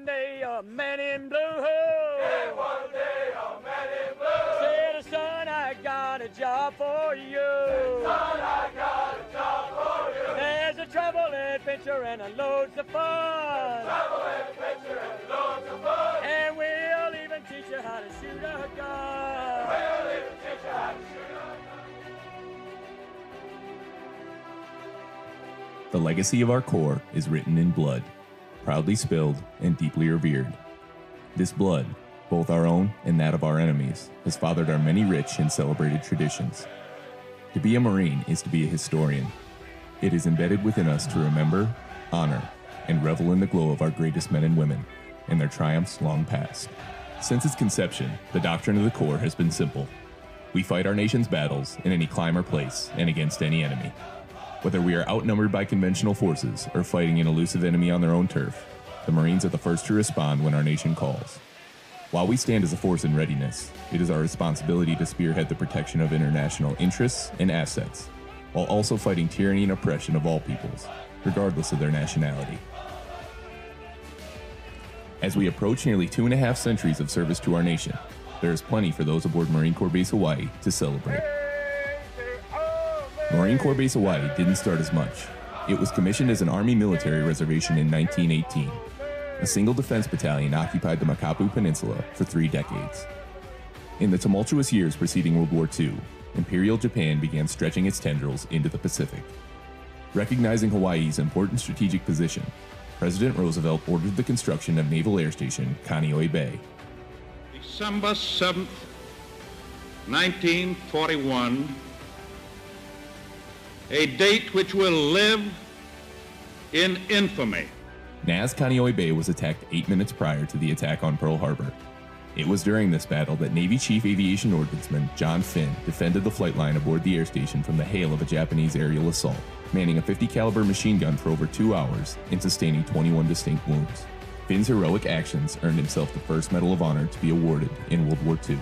one day a man in blue, yeah, one day a man in blue, said, son, I got a job for you. Said, son, I got a job for you. There's a travel adventure and a loads of fun. Travel adventure and loads of fun. And we'll even teach you how to shoot a gun. We'll even teach you how to shoot a gun. The legacy of our Corps is written in blood, proudly spilled and deeply revered. This blood, both our own and that of our enemies, has fathered our many rich and celebrated traditions. To be a Marine is to be a historian. It is embedded within us to remember, honor, and revel in the glow of our greatest men and women, and their triumphs long past. Since its conception, the doctrine of the Corps has been simple. We fight our nation's battles in any clime or place and against any enemy. Whether we are outnumbered by conventional forces or fighting an elusive enemy on their own turf, the Marines are the first to respond when our nation calls. While we stand as a force in readiness, it is our responsibility to spearhead the protection of international interests and assets, while also fighting tyranny and oppression of all peoples, regardless of their nationality. As we approach nearly 2.5 centuries of service to our nation, there is plenty for those aboard Marine Corps Base Hawaii to celebrate. Marine Corps Base Hawaii didn't start as much. It was commissioned as an Army military reservation in 1918. A single defense battalion occupied the Mokapu Peninsula for 3 decades. In the tumultuous years preceding World War II, Imperial Japan began stretching its tendrils into the Pacific. Recognizing Hawaii's important strategic position, President Roosevelt ordered the construction of Naval Air Station Kaneohe Bay. December 7th, 1941, a date which will live in infamy. NAS Kaneohe Bay was attacked 8 minutes prior to the attack on Pearl Harbor. It was during this battle that Navy Chief Aviation Ordnanceman John Finn defended the flight line aboard the air station from the hail of a Japanese aerial assault, manning a .50 caliber machine gun for over 2 hours and sustaining 21 distinct wounds. Finn's heroic actions earned himself the first Medal of Honor to be awarded in World War II.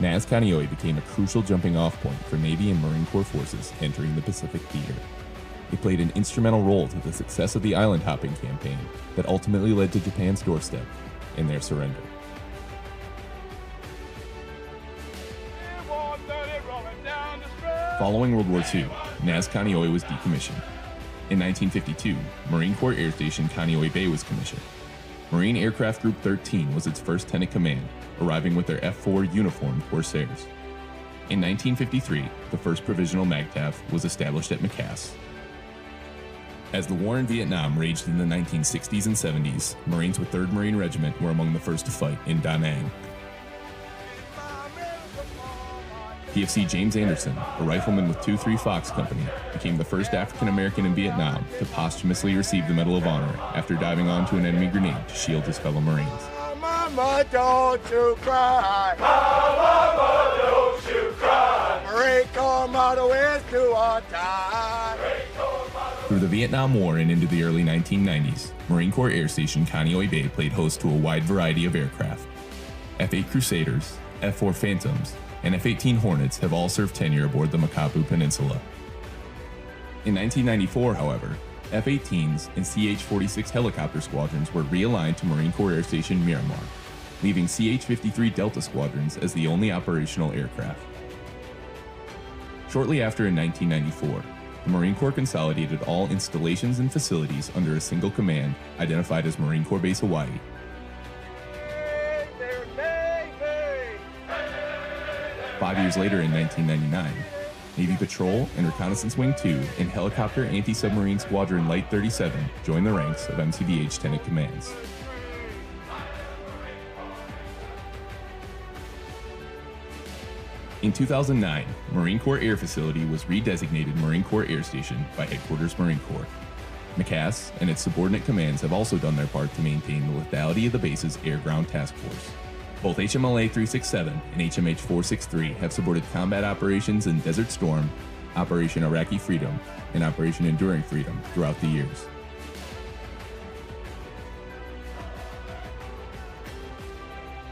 NAS Kaneohe became a crucial jumping-off point for Navy and Marine Corps forces entering the Pacific theater. It played an instrumental role to the success of the island-hopping campaign that ultimately led to Japan's doorstep and their surrender. Following World War II, NAS Kaneohe was decommissioned. In 1952, Marine Corps Air Station Kaneohe Bay was commissioned. Marine Aircraft Group 13 was its first tenant command, arriving with their F-4 uniformed Corsairs. In 1953, the first provisional MAGTF was established at Macass. As the war in Vietnam raged in the 1960s and 70s, Marines with 3rd Marine Regiment were among the first to fight in Da Nang. PFC James Anderson, a rifleman with 2-3 Fox Company, became the first African-American in Vietnam to posthumously receive the Medal of Honor after diving onto an enemy grenade to shield his fellow Marines. Mama, don't you cry. Mama, don't you cry. Marine Corps motto is do or die. Through the Vietnam War and into the early 1990s, Marine Corps Air Station Kaneohe Bay played host to a wide variety of aircraft. F-8 Crusaders, F-4 Phantoms, and F-18 Hornets have all served tenure aboard the Mokapu Peninsula. In 1994, however, F-18s and CH-46 helicopter squadrons were realigned to Marine Corps Air Station Miramar, leaving CH-53 Delta squadrons as the only operational aircraft. Shortly after in 1994, the Marine Corps consolidated all installations and facilities under a single command identified as Marine Corps Base Hawaii. 5 years later in 1999, Navy Patrol and Reconnaissance Wing 2 and Helicopter Anti-Submarine Squadron Light 37 joined the ranks of MSgt Tenant Commands. In 2009, Marine Corps Air Facility was redesignated Marine Corps Air Station by Headquarters Marine Corps. Macass and its subordinate commands have also done their part to maintain the lethality of the base's air-ground task force. Both HMLA 367 and HMH 463 have supported combat operations in Desert Storm, Operation Iraqi Freedom, and Operation Enduring Freedom throughout the years.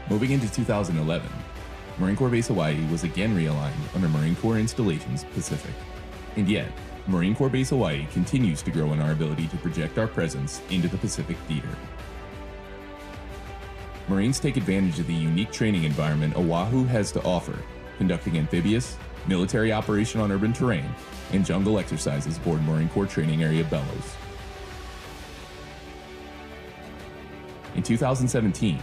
Moving into 2011, Marine Corps Base Hawaii was again realigned under Marine Corps Installations Pacific. And yet, Marine Corps Base Hawaii continues to grow in our ability to project our presence into the Pacific Theater. Marines take advantage of the unique training environment Oahu has to offer, conducting amphibious, military operation on urban terrain, and jungle exercises aboard Marine Corps Training Area Bellows. In 2017,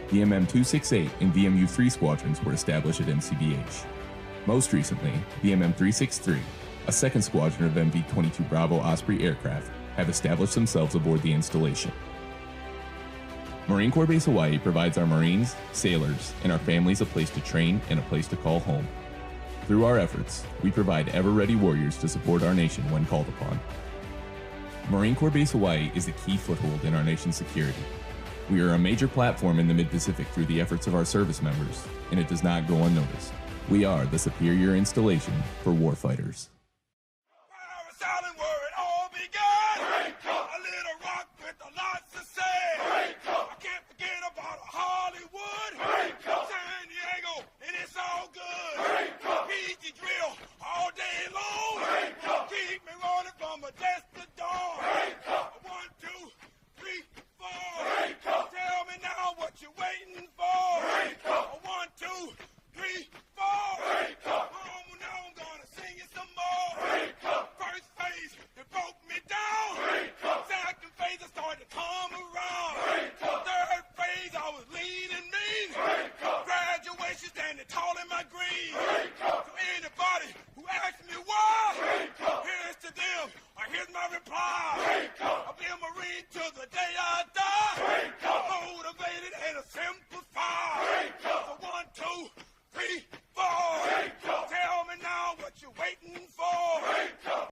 VMM 268 and VMU 3 squadrons were established at MCBH. Most recently, VMM 363, a second squadron of MV-22 Bravo Osprey aircraft, have established themselves aboard the installation. Marine Corps Base Hawaii provides our Marines, sailors, and our families a place to train and a place to call home. Through our efforts, we provide ever-ready warriors to support our nation when called upon. Marine Corps Base Hawaii is a key foothold in our nation's security. We are a major platform in the Mid-Pacific through the efforts of our service members, and it does not go unnoticed. We are the superior installation for warfighters. Here's my reply. I'll be a Marine till the day I die.